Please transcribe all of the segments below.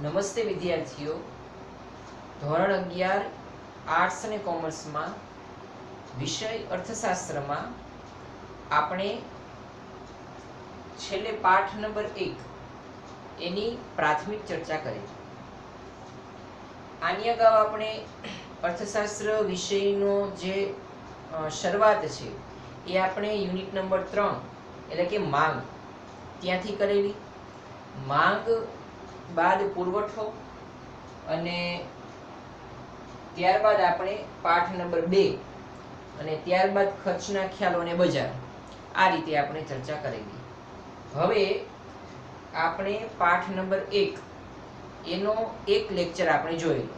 નમસ્તે વિદ્યાર્થીઓ, ધોરણ 11 આર્ટ્સ અને કોમર્સમાં વિષય અર્થશાસ્ત્રમાં આપણે છેલ્લે પાઠ નંબર 1 એની પ્રાથમિક ચર્ચા કરી. આની અગાઉ આપણે અર્થશાસ્ત્ર વિષયનો જે શરૂઆત છે એ આપણે યુનિટ નંબર 3 એટલે કે માંગ ત્યાંથી કરેલી. માંગ બાદ પુરવઠો અને ત્યારબાદ આપણે પાઠ નંબર 2 અને ત્યારબાદ ખર્ચના ખ્યાલો અને બજાર, આ રીતે આપણે ચર્ચા કરેલી. હવે આપણે પાઠ નંબર 1 એનો એક લેક્ચર આપણે જોયેલો,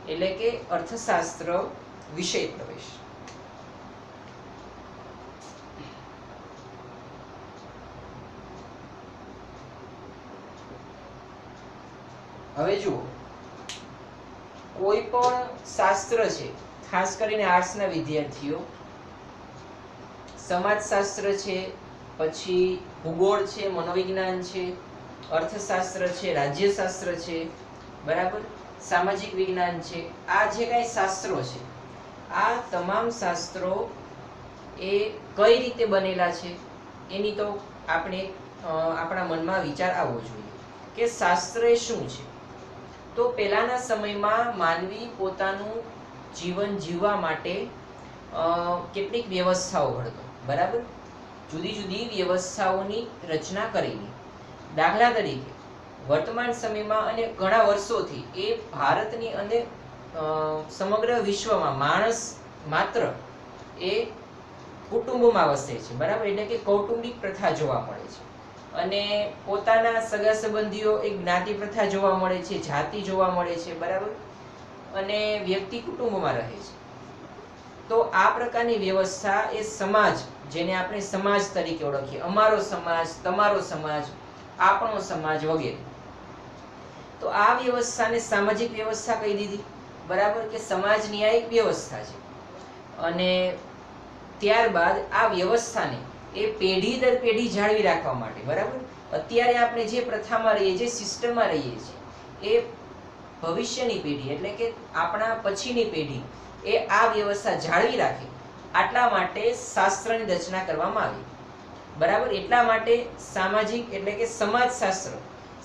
એટલે કે અર્થશાસ્ત્ર વિષય પ્રવેશ. હવે જુઓ, કોઈ પણ શાસ્ત્ર છે, ખાસ કરીને આર્ટ્સના વિદ્યાર્થીઓ, સમાજશાસ્ત્ર છે, પછી ભૂગોળ છે, મનોવિજ્ઞાન છે, અર્થશાસ્ત્ર છે, રાજ્યશાસ્ત્ર છે, બરાબર, સામાજિક વિજ્ઞાન છે, આ જે કાંઈ શાસ્ત્રો છે, આ તમામ શાસ્ત્રો એ કઈ રીતે બનેલા છે એની તો આપણે આપણા મનમાં વિચાર આવવો જોઈએ કે શાસ્ત્ર એ શું છે. તો પહેલાના સમયમાં માનવી પોતાનું જીવન જીવવા માટે કેટલીક વ્યવસ્થાઓ ઘડતો, બરાબર, જુદી જુદી વ્યવસ્થાઓની રચના કરેલી. દાખલા તરીકે વર્તમાન સમયમાં અને ઘણા વર્ષોથી એ ભારતની અને સમગ્ર વિશ્વમાં માણસ માત્ર એ કુટુંબમાં વસે છે, બરાબર, એટલે કે કૌટુંબિક પ્રથા જોવા મળે છે અને પોતાના સગા સંબંધીઓ એક જ્ઞાતિ પ્રથા જોવા મળે છે, જાતિ જોવા મળે છે, બરાબર, અને વ્યક્તિ કુટુંબમાં રહે છે. તો આ પ્રકારની વ્યવસ્થા એ સમાજ, જેને આપણે સમાજ તરીકે ઓળખીએ, અમારો સમાજ, તમારો સમાજ, આપણો સમાજ વગેરે. તો આ વ્યવસ્થાને સામાજિક વ્યવસ્થા કહી દીધી, બરાબર, કે સમાજની આ એક વ્યવસ્થા છે. અને ત્યારબાદ આ વ્યવસ્થાને એ પેઢી દર પેઢી જાળવી રાખવા માટે, બરાબર, અત્યારે આપણે જે પ્રથામાં રહીએ, જે સિસ્ટમમાં રહીએ છીએ, એ ભવિષ્યની પેઢી એટલે કે આપણા પછીની પેઢી એ આ વ્યવસ્થા જાળવી રાખે, આટલા માટે શાસ્ત્રની રચના કરવામાં આવી, બરાબર. એટલા માટે સામાજિક એટલે કે સમાજશાસ્ત્ર,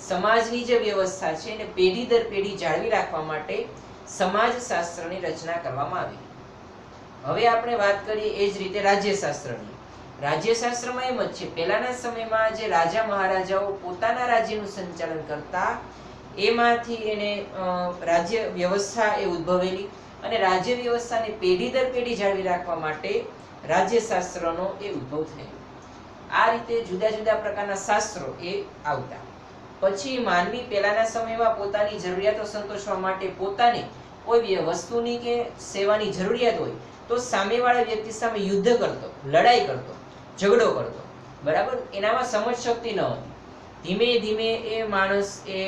સમાજની જે વ્યવસ્થા છે એને પેઢી દર પેઢી જાળવી રાખવા માટે સમાજશાસ્ત્રની રચના કરવામાં આવી. હવે આપણે વાત કરીએ એ જ રીતે રાજ્યશાસ્ત્રની. રાજ્યશાસ્ત્રમાં એમ જ છે, પહેલાના સમયમાં જે રાજા મહારાજાઓ પોતાના રાજ્યનું સંચાલન કરતા, એમાંથી એને રાજ્ય વ્યવસ્થા એ ઉદ્ભવેલી અને રાજ્ય વ્યવસ્થાને પેઢી દર પેઢી જાળવી રાખવા માટે રાજ્યશાસ્ત્રનો એ ઉદ્ભવ થયો. આ રીતે જુદા જુદા પ્રકારના શાસ્ત્રો એ આવતા. પછી માનવી પહેલાના સમયમાં પોતાની જરૂરિયાતો સંતોષવા માટે પોતાને કોઈ વસ્તુની કે સેવાની જરૂરિયાત હોય તો સામેવાળા વ્યક્તિ સામે યુદ્ધ કરતો, લડાઈ કરતો, ઝઘડો કરતો, બરાબર. એનામાં સમજ શક્તિ ન હતી. ધીમે ધીમે એ માણસ એ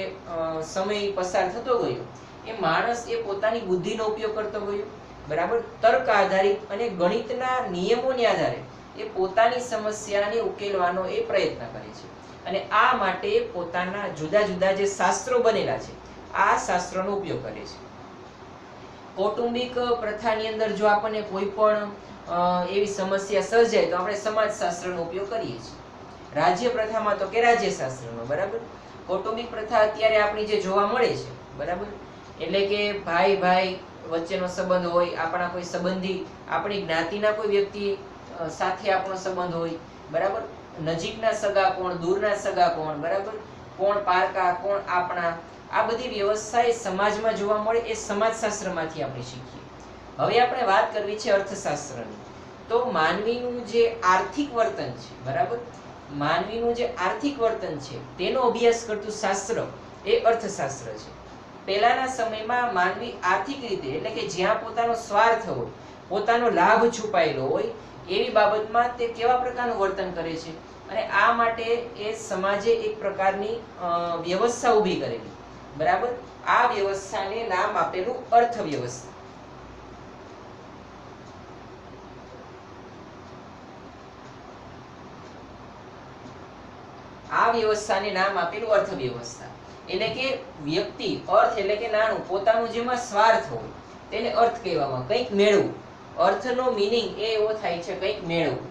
સમય પસાર થતો ગયો, એ માણસ એ પોતાની બુદ્ધિનો ઉપયોગ કરતો ગયો, બરાબર, તર્ક આધારિત અને ગણિતના નિયમોને આધારે એ પોતાની સમસ્યાને ઉકેલવાનો એ પ્રયત્ન કરે છે. અને આ માટે પોતાના જુદા જુદા જે શાસ્ત્રો બનેલા છે, આ શાસ્ત્રોનો ઉપયોગ કરે છે. કૌટુંબિક પ્રથાની અંદર જો આપણને કોઈ પણ એવી સમસ્યા સર્જાય તો આપણે સમાજશાસ્ત્રનો ઉપયોગ કરીએ છીએ. રાજ્ય પ્રથામાં તો કે રાજ્યશાસ્ત્રનો, બરાબર. કૌટુંબિક પ્રથા અત્યારે આપણી જે જોવા મળે છે, બરાબર, એટલે કે ભાઈ ભાઈ વચ્ચેનો સંબંધ હોય, આપણા કોઈ સંબંધી, આપણી જ્ઞાતિના કોઈ વ્યક્તિ સાથે આપણો સંબંધ હોય, બરાબર, નજીકના સગા કોણ, દૂરના સગા કોણ, બરાબર, કોણ પારકા, કોણ આપણા, આ બધી વ્યવસ્થા એ સમાજમાં જોવા મળે, એ સમાજશાસ્ત્રમાંથી આપણે શીખીએ. હવે આપણે વાત કરવી છે અર્થશાસ્ત્રની. તો માનવીનું જે આર્થિક વર્તન છે, બરાબર, માનવીનું જે આર્થિક વર્તન છે તેનો અભ્યાસ કરતું શાસ્ત્ર એ અર્થશાસ્ત્ર છે. પહેલાના સમયમાં માનવી આર્થિક રીતે એટલે કે જ્યાં પોતાનો સ્વાર્થ હોય, પોતાનો લાભ છુપાયેલો હોય, એવી બાબતમાં તે કેવા પ્રકારનું વર્તન કરે છે, અને આ માટે એ સમાજે એક પ્રકારની વ્યવસ્થા ઊભી કરેલી, બરાબર. આ વ્યવસ્થાને નામ આપેલું અર્થવ્યવસ્થા. આ વ્યવસ્થાને નામ આપેલું અર્થવ્યવસ્થા. એટલે કે વ્યક્તિ, અર્થ એટલે કે નાણું, પોતાનું જેમાં સ્વાર્થ હોય તેને અર્થ કહેવામાં, કંઈક મેળવવું. અર્થનો મીનિંગ એ એવો થાય છે કંઈક મેળવવું.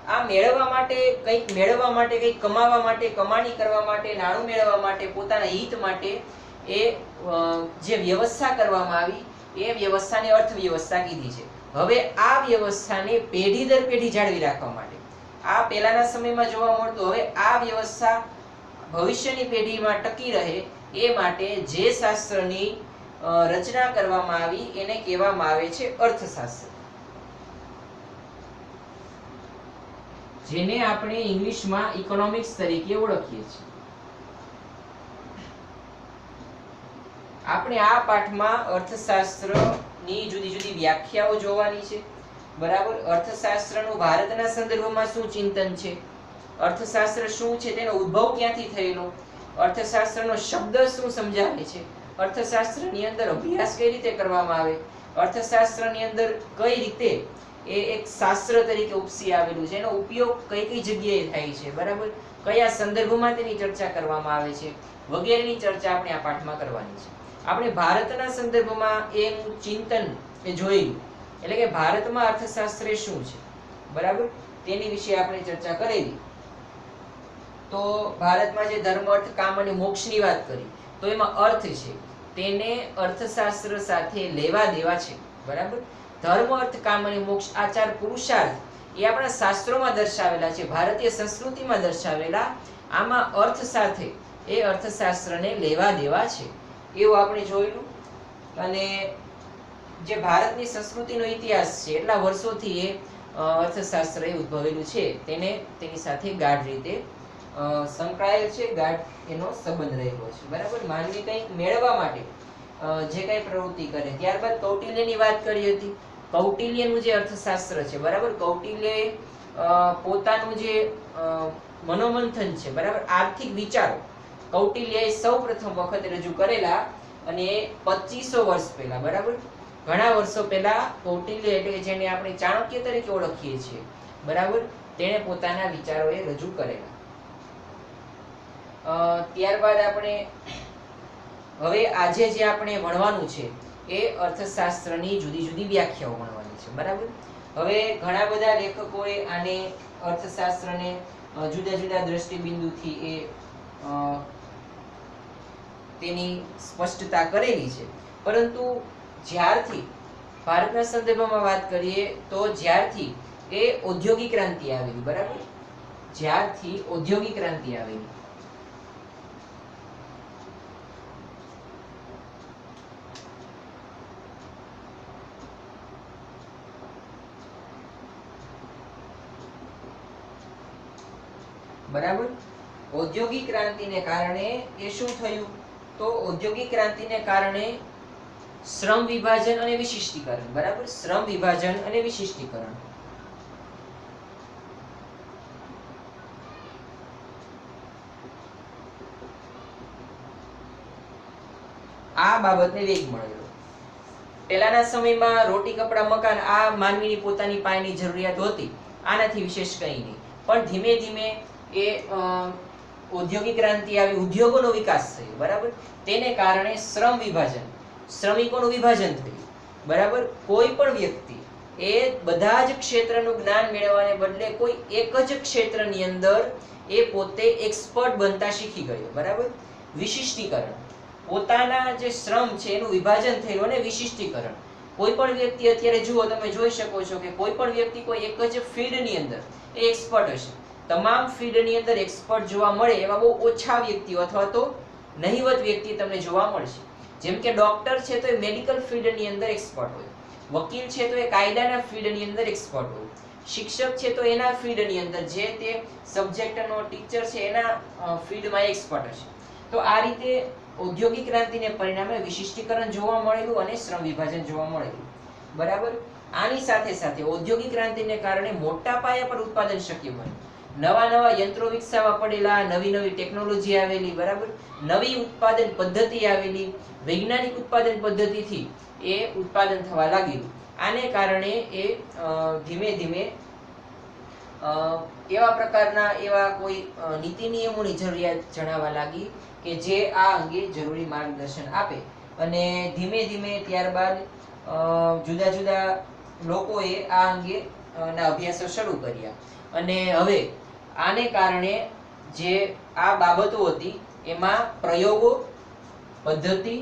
આ મેળવવા માટે, કંઈક મેળવવા માટે, કંઈક કમાવા માટે, કમાણી કરવા માટે, નાણું મેળવવા માટે, પોતાના હિત માટે એ જે વ્યવસ્થા કરવામાં આવી એ વ્યવસ્થાને અર્થવ્યવસ્થા કીધી છે. હવે આ વ્યવસ્થાને પેઢી દર પેઢી જાળવી રાખવા માટે, આ પહેલાના સમયમાં જોવા મળતું, હવે આ વ્યવસ્થા ભવિષ્યની પેઢીમાં ટકી રહે એ માટે જે શાસ્ત્રની રચના કરવામાં આવી એને કહેવામાં આવે છે અર્થશાસ્ત્ર, જેને આપણે ઇંગ્લિશમાં ઇકોનોમિક્સ તરીકે ઓળખીએ છીએ. આપણે આ પાઠમાં અર્થશાસ્ત્રની જુદી જુદી વ્યાખ્યાઓ જોવાની છે. બરાબર. અર્થશાસ્ત્રનું ભારતના સંદર્ભમાં શું ચિંતન છે, અર્થશાસ્ત્ર શું છે, તેનો ઉદ્ભવ ક્યાંથી થયેલો, અર્થશાસ્ત્રનો શબ્દ શું સમજાવે છે, અર્થશાસ્ત્રની અંદર અભ્યાસ કઈ રીતે કરવામાં આવે, અર્થશાસ્ત્રની અંદર કઈ રીતે એ એક શાસ્ત્ર તરીકે ઉપસી આવેલું છે, એનો ઉપયોગ કઈ કઈ જગ્યાએ થાય છે, બરાબર, કયા સંદર્ભમાં તેની ચર્ચા કરવામાં આવે છે, વગેરેની ચર્ચા આપણે આ પાઠમાં કરવાની છે. આપણે ભારતના સંદર્ભમાં એનું ચિંતન એ જોયું, એટલે કે ભારતમાં અર્થશાસ્ત્ર શું છે, બરાબર, તેની વિશે આપણે ચર્ચા કરેલી. તો ભારતમાં જે ધર્મ, અર્થ, કામ અને મોક્ષની વાત કરી, તો એમાં અર્થ છે તેને અર્થશાસ્ત્ર સાથે લેવા દેવા છે. બરાબર. ધર્મ, અર્થ, કામ અને મોક્ષ આ ચાર પુરુષાર્થ એ આપણા શાસ્ત્રોમાં દર્શાવેલા છે, ભારતીય સંસ્કૃતિમાં દર્શાવેલા. આમાં અર્થ સાથે એ અર્થશાસ્ત્રને લેવા દેવા છે એવું આપણે જોયેલું. અને જે ભારતની સંસ્કૃતિનો ઇતિહાસ છે, એટલા વર્ષોથી એ અર્થશાસ્ત્ર એ ઉદ્ભવેલું છે, તેને તેની સાથે ગાઢ રીતે સંકળાયેલ છે, ગાઢ એનો સંબંધ રહેલો છે. બરાબર. માનવી કંઈક મેળવવા માટે જે કઈ પ્રવૃત્તિ કરે. ત્યારબાદ કૌટિલ્યની વાત કરી હતી. કૌટિલ્યનું જે અર્થશાસ્ત્ર છે, બરાબર, કૌટિલ્યએ પોતાનું જે મનોમંથન છે, બરાબર, આર્થિક વિચારો કૌટિલ્યએ સૌ પ્રથમ વખત રજૂ કરેલા, અને 2500 વર્ષ પહેલા, બરાબર, ઘણા વર્ષો પહેલા કૌટિલ્ય એટલે કે જેને આપણે ચાણક્ય તરીકે ઓળખીએ છીએ, બરાબર, તેણે પોતાના વિચારો એ રજૂ કરેલા. ત્યારબાદ આપણે હવે આજે જે આપણે ભણવાનું છે એ અર્થશાસ્ત્રની જુદી જુદી વ્યાખ્યાઓ ભણવાની છે. બરાબર. હવે ઘણા બધા લેખકોએ આને અર્થશાસ્ત્રને જુદા જુદા દ્રષ્ટિબિંદુથી એ તેની સ્પષ્ટતા કરેલી છે, પરંતુ જ્યારથી ભારતના સંદર્ભમાં વાત કરીએ તો જ્યારથી એ ઔદ્યોગિક ક્રાંતિ આવેલી, બરાબર, જ્યારથી ઔદ્યોગિક ક્રાંતિ આવેલી, બરાબર, ઔદ્યોગિક ક્રાંતિને કારણે એ શું થયું, તો ઔદ્યોગિક ક્રાંતિને કારણે શ્રમ વિભાજન અને વિશિષ્ટીકરણ, બરાબર, શ્રમ વિભાજન અને વિશિષ્ટીકરણ, આ બાબતને વેગ મળેલો. પહેલાના સમયમાં રોટી, કપડા, મકાન આ માનવીની પોતાની પાયાની જરૂરિયાત હતી, આનાથી વિશેષ કંઈ નહીં. પણ ધીમે ધીમે એ ઔદ્યોગિક ક્રાંતિ આવી, ઉદ્યોગોનો વિકાસ થયો, બરાબર, તેને કારણે શ્રમ વિભાજન, શ્રમિકોનું વિભાજન થયું, બરાબર. કોઈ પણ વ્યક્તિ એ બધા જ ક્ષેત્રનું જ્ઞાન મેળવવાને બદલે કોઈ એક જ ક્ષેત્રની અંદર એ પોતે એક્સપર્ટ બનતા શીખી ગયો, બરાબર. વિશિષ્ટીકરણ, પોતાના જે શ્રમ છે એનું વિભાજન થયું, અને વિશિષ્ટીકરણ, કોઈ પણ વ્યક્તિ અત્યારે જુઓ, તમે જોઈ શકો છો કે કોઈ પણ વ્યક્તિ કોઈ એક જ ફિલ્ડની અંદર એ એક્સપર્ટ હશે. તમામ ફિલ્ડની અંદર એક્સપર્ટ જોવા મળે એવા બહુ ઓછા વ્યક્તિઓ અથવા તો નહિવત વ્યક્તિ તમને જોવા મળશે. જેમ કે ડોક્ટર છે તો એ મેડિકલ ફિલ્ડની અંદર એક્સપર્ટ હોય, વકીલ છે તો એ કાયદાના ફિલ્ડની અંદર એક્સપર્ટ હોય, શિક્ષક છે તો એના ફિલ્ડની અંદર જે તે સબ્જેક્ટનો ટીચર છે એના ફિલ્ડમાં એક્સપર્ટ હશે. તો આ રીતે ઔદ્યોગિક ક્રાંતિને પરિણામે વિશિષ્ટીકરણ જોવા મળેલું અને શ્રમ વિભાજન જોવા મળેલું, બરાબર. આની સાથે સાથે ઔદ્યોગિક ક્રાંતિને કારણે મોટા પાયા પર ઉત્પાદન શક્ય બન્યું, નવા નવા યંત્રો વિકસાવવા પડેલા, નવી નવી ટેકનોલોજી આવેલી, બરાબર, નવી ઉત્પાદન પદ્ધતિ આવેલી, વૈજ્ઞાનિક ઉત્પાદન પદ્ધતિથી એ ઉત્પાદન થવા લાગેલું. આને કારણે એ ધીમે ધીમે એવા પ્રકારના એવા કોઈ નીતિ નિયમોની જરૂરિયાત જણાવવા લાગી કે જે આ અંગે જરૂરી માર્ગદર્શન આપે. અને ધીમે ધીમે ત્યારબાદ જુદા જુદા લોકોએ આ અંગે ના અભ્યાસો શરૂ કર્યા. અને હવે આને કારણે જે આ બાબતો હતી એમાં પ્રયોગો, પદ્ધતિ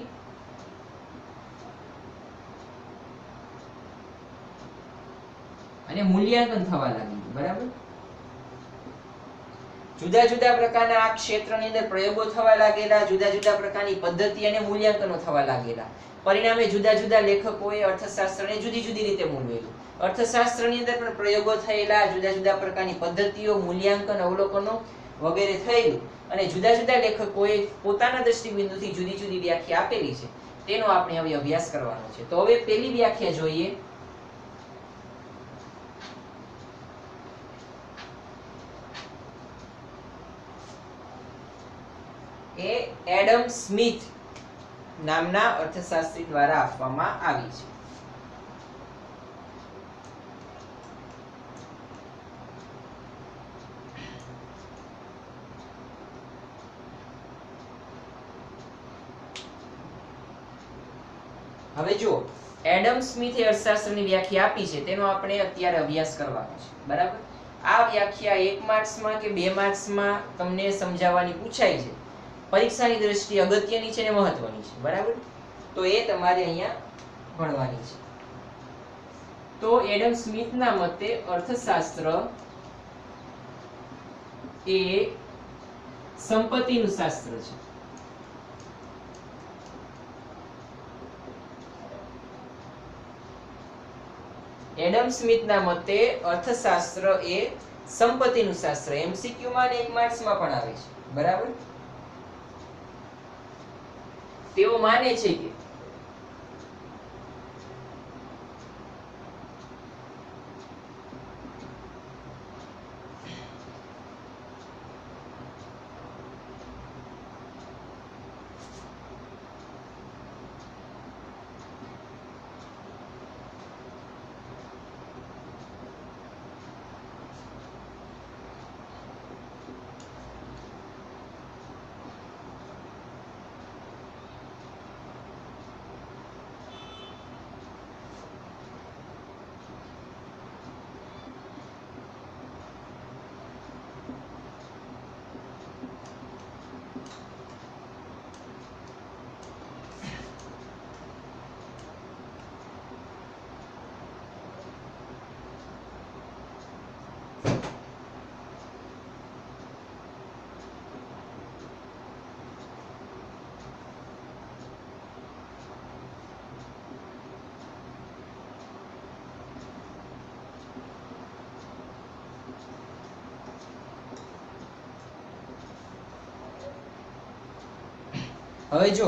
અને મૂલ્યાંકન થવા લાગ્યું. બરાબર, જુદા જુદા પ્રકારના આ ક્ષેત્રની અંદર પ્રયોગો થવા લાગેલા, જુદા જુદા પ્રકારની પદ્ધતિ અને મૂલ્યાંકનો થવા લાગેલા. પરિણામે જુદા જુદા લેખકોએ અર્થશાસ્ત્રને જુદી જુદી રીતે મૂલવેલું. અર્થશાસ્ત્રની અંદર પણ પ્રયોગો થયેલા, જુદા જુદા પ્રકારની પદ્ધતિઓ, મૂલ્યાંકન, અવલોકનો વગેરે થયેલું. અને જુદા જુદા લેખકોએ પોતાના દ્રષ્ટિબિંદુથી જુદી જુદી વ્યાખ્યા આપેલી છે. તેનો આપણે હવે અભ્યાસ કરવાનો છે. તો હવે પહેલી વ્યાખ્યા જોઈએ. એ એડમ સ્મિથ નામના અર્થશાસ્ત્રી દ્વારા આપવામાં આવી છે. હવે જો એડમ સ્મિથે અર્થશાસ્ત્રની વ્યાખ્યા આપી છે તેનો આપણે અત્યારે અભ્યાસ કરવાનો છે. બરાબર, આ વ્યાખ્યા 1 માર્ક્સમાં કે 2 માર્ક્સમાં તમને સમજાવવાની પૂછાય છે. પરીક્ષાની દ્રષ્ટિએ અગત્યની છે અને મહત્વની છે. બરાબર, તો એ તમારે અહીંયા ભણવાની છે. તો એડમ સ્મિથના મતે અર્થશાસ્ત્ર એ સંપત્તિનું શાસ્ત્ર છે. એડમ સ્મિથના મતે અર્થશાસ્ત્ર એ સંપત્તિનું શાસ્ત્ર. MCQ માં અને 1 માર્ક્સમાં પણ આવે છે. બરાબર, તેઓ માને છે કે હવે જો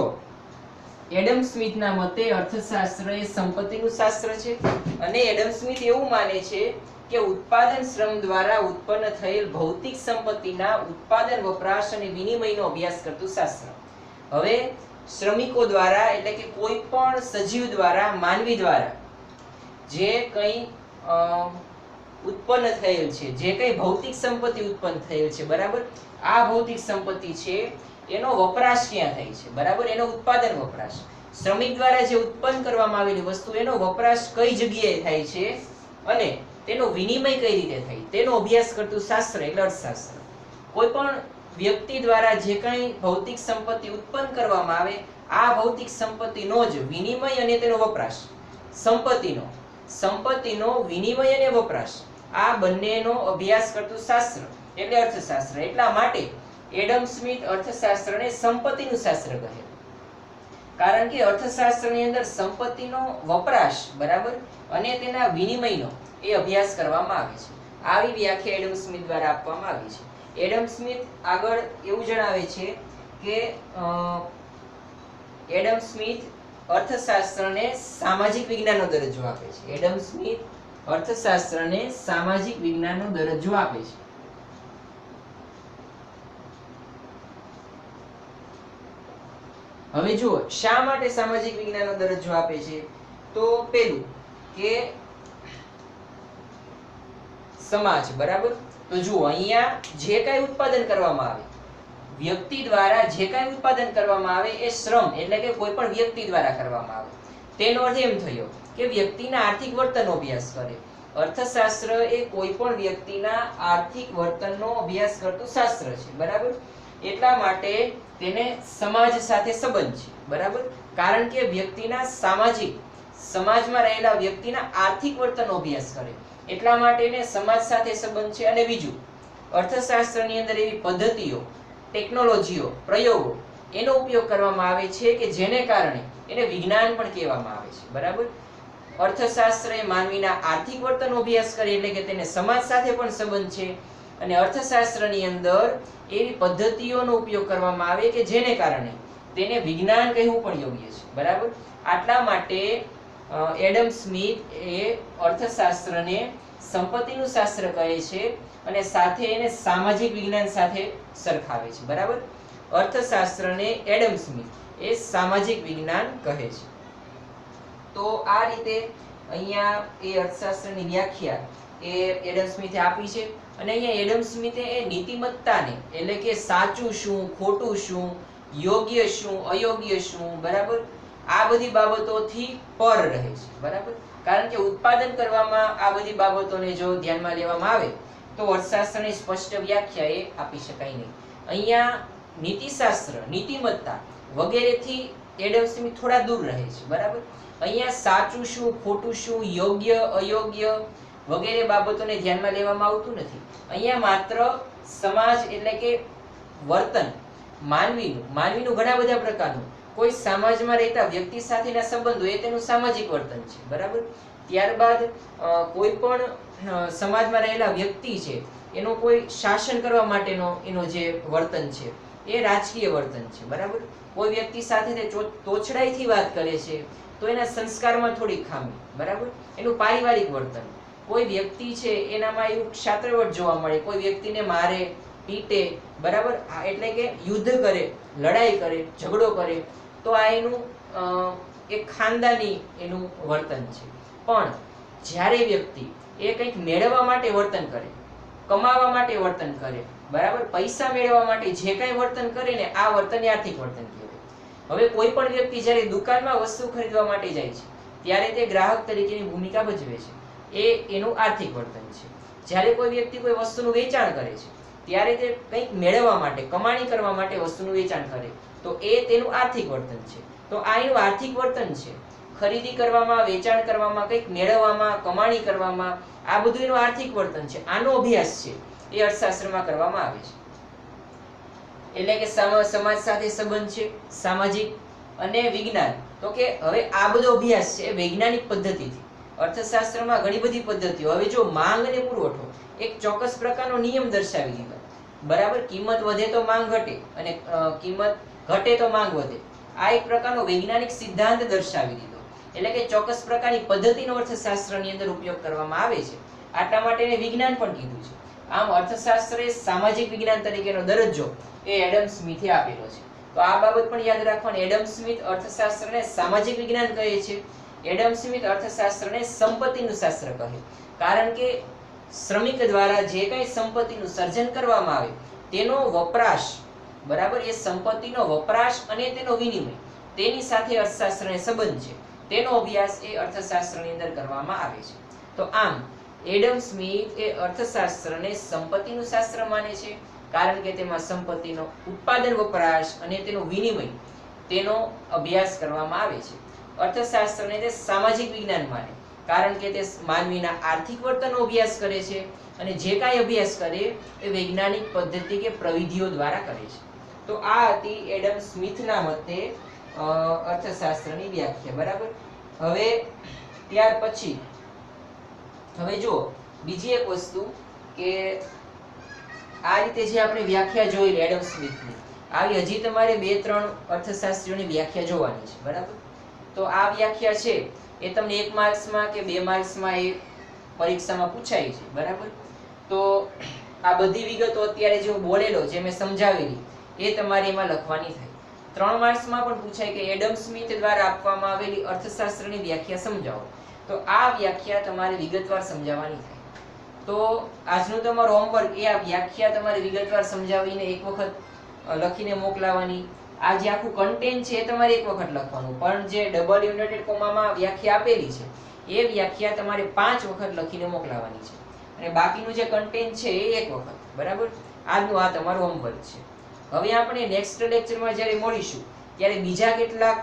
એડમ સ્મિથના મતે અર્થશાસ્ત્ર એ સંપત્તિનું શાસ્ત્ર છે. અને એડમ સ્મિથ એવું માને છે કે ઉત્પાદન શ્રમ દ્વારા ઉત્પન્ન થયેલ ભૌતિક સંપત્તિના ઉત્પાદન, વપરાશ અને વિનિમયનો અભ્યાસ કરતું શાસ્ત્ર. હવે શ્રમિકો દ્વારા એટલે કે કોઈ પણ સજીવ દ્વારા, માનવી દ્વારા જે કંઈ ઉત્પન્ન થયેલ છે, જે કંઈ ભૌતિક સંપત્તિ ઉત્પન્ન થયેલ છે, બરાબર, આ ભૌતિક સંપત્તિ છે એનો વપરાશ ક્યાં થાય છે. બરાબર, એનો ઉત્પાદન, વપરાશ, શ્રમિક દ્વારા જે ઉત્પન્ન કરવામાં આવેલી વસ્તુ એનો વપરાશ કઈ જગ્યાએ થાય છે અને તેનો વિનિમય કઈ રીતે થાય તેનો અભ્યાસ કરતું શાસ્ત્ર એટલે અર્થશાસ્ત્ર. કોઈ પણ વ્યક્તિ દ્વારા જે કંઈ ભૌતિક સંપત્તિ ઉત્પન્ન કરવામાં આવે, આ ભૌતિક સંપત્તિનો જ વિનિમય અને તેનો વપરાશ, સંપત્તિનો વિનિમય અને વપરાશ, આ બંનેનો અભ્યાસ કરતું શાસ્ત્ર એટલે અર્થશાસ્ત્ર. એટલા માટે એડમ સ્મિથ અર્થશાસ્ત્રને સંપત્તિનું શાસ્ત્ર કહે, કારણ કે અર્થશાસ્ત્રની અંદર સંપત્તિનો વપરાશ, બરાબર, અને તેના વિનિમયનો એ અભ્યાસ કરવામાં આવે છે. આવી વ્યાખ્યા એડમ સ્મિથ દ્વારા આપવામાં આવી છે. એડમ સ્મિથ આગળ એવું જણાવે છે કે એડમ સ્મિથ અર્થશાસ્ત્રને સામાજિક વિજ્ઞાનનો દરજ્જો આપે છે. એડમ સ્મિથ અર્થશાસ્ત્રને સામાજિક વિજ્ઞાનનો દરજ્જો આપે છે. હવે જુઓ શા માટે સામાજિક વિજ્ઞાનનો દરજ્જો આપે છે. તો પેલું કે સમાજ, બરાબર. તો જુઓ અહીંયા જે કાંઈ ઉત્પાદન કરવામાં આવે, વ્યક્તિ દ્વારા જે કાંઈ ઉત્પાદન કરવામાં આવે એ શ્રમ એટલે કે કોઈ પણ વ્યક્તિ દ્વારા કરવામાં આવે. તેનો અર્થ એમ થયો કે વ્યક્તિના આર્થિક વર્તનનો અભ્યાસ કરે. અર્થશાસ્ત્ર એ કોઈ પણ વ્યક્તિના આર્થિક વર્તનનો અભ્યાસ કરતું શાસ્ત્ર છે, બરાબર. એટલા માટે તેને સમાજ સાથે સંબંધ છે, બરાબર. કારણ કે વ્યક્તિના સામાજિક સમાજમાં રહેલા વ્યક્તિના આર્થિક વર્તનનો અભ્યાસ કરે એટલા માટે એને સમાજ સાથે સંબંધ છે. અને બીજું, અર્થશાસ્ત્રની અંદર એવી પદ્ધતિઓ, ટેકનોલોજીઓ, પ્રયોગો એનો ઉપયોગ કરવામાં આવે છે કે જેને કારણે એને વિજ્ઞાન પણ કહેવામાં આવે છે, બરાબર. અર્થશાસ્ત્ર એ માનવીના આર્થિક વર્તનનો અભ્યાસ કરે એટલે કે તેને સમાજ સાથે પણ સંબંધ છે. અને અર્થશાસ્ત્રની અંદર એવી પદ્ધતિઓનો ઉપયોગ કરવામાં આવે કે જેને કારણે તેને વિજ્ઞાન કહેવું પણ યોગ્ય છે, બરાબર. આટલા માટે એડમ સ્મિથ એ અર્થશાસ્ત્રને સંપત્તિનું શાસ્ત્ર કહે છે અને સાથે એને સામાજિક વિજ્ઞાન સાથે સરખાવે છે, બરાબર. અર્થશાસ્ત્રને એડમ સ્મિથ એ સામાજિક વિજ્ઞાન કહે છે. તો આ રીતે અહીંયા એ અર્થશાસ્ત્રની વ્યાખ્યા એ એડમ સ્મિથે આપી છે. અને અહીંયા એડમ સ્મિથે એ નીતિમત્તાને એટલે કે સાચું શું, ખોટું શું, યોગ્ય શું, અયોગ્ય શું, બરાબર, આ બધી બાબતોથી પર રહે છે, બરાબર. કારણ કે ઉત્પાદન કરવામાં આ બધી બાબતોને જો ધ્યાનમાં લેવામાં આવે તો અર્થશાસ્ત્રની સ્પષ્ટ વ્યાખ્યા એ આપી શકાય નહીં. અહીંયા નીતિશાસ્ત્ર, નીતિમત્તા વગેરેથી એડમ સ્મિથ થોડા દૂર રહે છે, બરાબર. અહીંયા સાચું શું, ખોટું શું, યોગ્ય, અયોગ્ય વગેરે બાબતોને ધ્યાનમાં લેવામાં આવતું નથી. અહીંયા માત્ર સમાજ એટલે કે વર્તન, માનવીનું ઘણા બધા પ્રકારનું, કોઈ સમાજમાં રહેતા વ્યક્તિ સાથેના સંબંધો એ તેનું સામાજિક વર્તન છે, બરાબર. ત્યારબાદ કોઈ પણ સમાજમાં રહેલા વ્યક્તિ છે એનો કોઈ શાસન કરવા માટેનો એનો જે વર્તન છે એ રાજકીય વર્તન છે, બરાબર. કોઈ વ્યક્તિ સાથે તે તોછડાઈથી વાત કરે છે તો એના સંસ્કારમાં થોડી ખામી, બરાબર, એનું પારિવારિક વર્તન. કોઈ વ્યક્તિ છે એનામાં એવું ક્ષાત્રવટ જોવા મળે, કોઈ વ્યક્તિને મારે, પીટે, બરાબર, એટલે કે યુદ્ધ કરે, લડાઈ કરે, ઝઘડો કરે, તો આ એનું એક ખાનદાની એનું વર્તન છે. પણ જ્યારે વ્યક્તિ એ કંઈક મેળવવા માટે વર્તન કરે, કમાવા માટે વર્તન કરે, બરાબર, પૈસા મેળવવા માટે જે કાંઈ વર્તન કરે ને આ વર્તન આર્થિક વર્તન કહેવાય. હવે કોઈ પણ વ્યક્તિ જ્યારે દુકાનમાં વસ્તુ ખરીદવા માટે જાય છે ત્યારે તે ગ્રાહક તરીકેની ભૂમિકા ભજવે છે, એ એનું આર્થિક વર્તન છે. જ્યારે કોઈ વ્યક્તિ કોઈ વસ્તુનું વેચાણ કરે છે ત્યારે તે કંઈક મેળવવા માટે, કમાણી કરવા માટે વસ્તુનું વેચાણ કરે તો એ તેનું આર્થિક વર્તન છે. તો આ એનું આર્થિક વર્તન છે. ખરીદી કરવામાં, વેચાણ કરવામાં, કંઈક મેળવવામાં, કમાણી કરવામાં, આ બધું એનું આર્થિક વર્તન છે. આનો અભ્યાસ છે એ અર્થશાસ્ત્રમાં કરવામાં આવે છે. એટલે કે સમાજ સાથે સંબંધ છે, સામાજિક અને વિજ્ઞાન. તો કે હવે આ બધો અભ્યાસ છે વૈજ્ઞાનિક પદ્ધતિથી. અર્થશાસ્ત્રમાં ઘણી બધી પદ્ધતિઓ. હવે જો માંગ અને પુરવઠો એક ચોક્કસ પ્રકારનો નિયમ દર્શાવી દીધો, બરાબર. કિંમત વધે તો માંગ ઘટે અને કિંમત ઘટે તો માંગ વધે. આ એક પ્રકારનો વૈજ્ઞાનિક સિદ્ધાંત દર્શાવી દીધો. એટલે કે ચોક્કસ પ્રકારની પદ્ધતિનો અર્થશાસ્ત્રની અંદર ઉપયોગ કરવામાં આવે છે. આટલા માટે એને વિજ્ઞાન પણ કીધું છે. આમ અર્થશાસ્ત્ર એ સામાજિક વિજ્ઞાન તરીકેનો દરજ્જો એ એડમ સ્મિથે આપેલો છે. તો આ બાબત પણ યાદ રાખવાની. એડમ સ્મિથ અર્થશાસ્ત્રને સામાજિક વિજ્ઞાન કહે છે. એડમ સ્મિથ અર્થશાસ્ત્રને સંપત્તિનું શાસ્ત્ર કહે. કારણ કે શ્રમિક દ્વારા જે કાંઈ સંપત્તિનું સર્જન કરવામાં આવે તેનો વપરાશ, બરાબર, એ સંપત્તિનો વપરાશ અને તેનો વિનિમય, તેની સાથે અર્થશાસ્ત્રને સંબંધ છે. તેનો અભ્યાસ એ અર્થશાસ્ત્રની અંદર કરવામાં આવે છે. તો આમ એડમ સ્મિથ એ અર્થશાસ્ત્રને સંપત્તિનું શાસ્ત્ર માને છે કારણ કે તેમાં સંપત્તિનો ઉત્પાદન, વપરાશ અને તેનો વિનિમય, તેનો અભ્યાસ કરવામાં આવે છે. અર્થશાસ્ત્રને તે સામાજિક વિજ્ઞાન માને કારણ કે તે માનવીના આર્થિક વર્તનનો અભ્યાસ કરે છે અને જે કાંઈ અભ્યાસ કરે એ વૈજ્ઞાનિક પદ્ધતિ કે પ્રવિધિઓ દ્વારા કરે છે. તો આ હતી એડમ સ્મિથના મતે અર્થશાસ્ત્રની વ્યાખ્યા, બરાબર. હવે ત્યાર પછી હવે જો બીજી એક વસ્તુ કે આ રીતે જે આપણે વ્યાખ્યા જોઈ એડમ સ્મિથની, આવી હજી તમારે 2-3 અર્થશાસ્ત્રીઓની વ્યાખ્યા જોવાની છે, બરાબર. તો આ વ્યાખ્યા છે એ તમને 1 માર્ક્સમાં કે 2 માર્ક્સમાં એ પરીક્ષામાં પૂછાય છે, બરાબર. તો આ બધી વિગતો અત્યારે જે હું બોલેલો, જે મેં સમજાવેલી, એ તમારે એમાં લખવાની થાય. 3 માર્ક્સમાં પણ પૂછાય કે એડમ સ્મિથ દ્વારા આપવામાં આવેલી અર્થશાસ્ત્રની વ્યાખ્યા સમજાવો. તો આ વ્યાખ્યા તમારે વિગતવાર સમજાવવાની થાય. તો આજનું તમારું હોમવર્ક એ આ વ્યાખ્યા તમારે વિગતવાર સમજાવીને એક વખત લખીને મોકલાવાની. આ જે આખું કન્ટેન્ટ છે એ તમારે એક વખત લખવાનું, પણ જે ડબલ ઇન્વર્ટેડ કોમામાં વ્યાખ્યા આપેલી છે એ વ્યાખ્યા તમારે 5 વખત લખીને મોકલાવાની છે, અને બાકીનું જે કન્ટેન્ટ છે એ એક વખત. બરાબર, આજનું આ તમારું હોમવર્ક છે. હવે આપણે નેક્સ્ટ લેક્ચરમાં જ્યારે મળીશું ત્યારે બીજા કેટલાક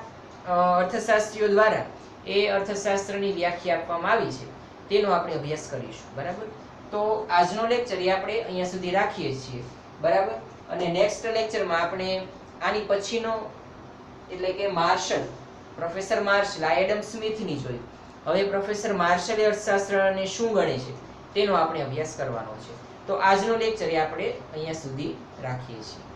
અર્થશાસ્ત્રીઓ દ્વારા એ અર્થશાસ્ત્રની વ્યાખ્યા આપવામાં આવી છે તેનો આપણે અભ્યાસ કરીશું. બરાબર, તો આજનો લેક્ચર એ આપણે અહીંયા સુધી રાખીએ છીએ. બરાબર, અને નેક્સ્ટ લેક્ચરમાં આપણે આની પછીનો એટલે કે માર્શલ, પ્રોફેસર માર્શલ, આ એડમ સ્મિથની જોઈ. હવે પ્રોફેસર માર્શલે અર્થશાસ્ત્રને શું ગણે છે તેનો આપણે અભ્યાસ કરવાનો છે. તો આજનો લેક્ચર એ આપણે અહીંયા સુધી રાખીએ છીએ.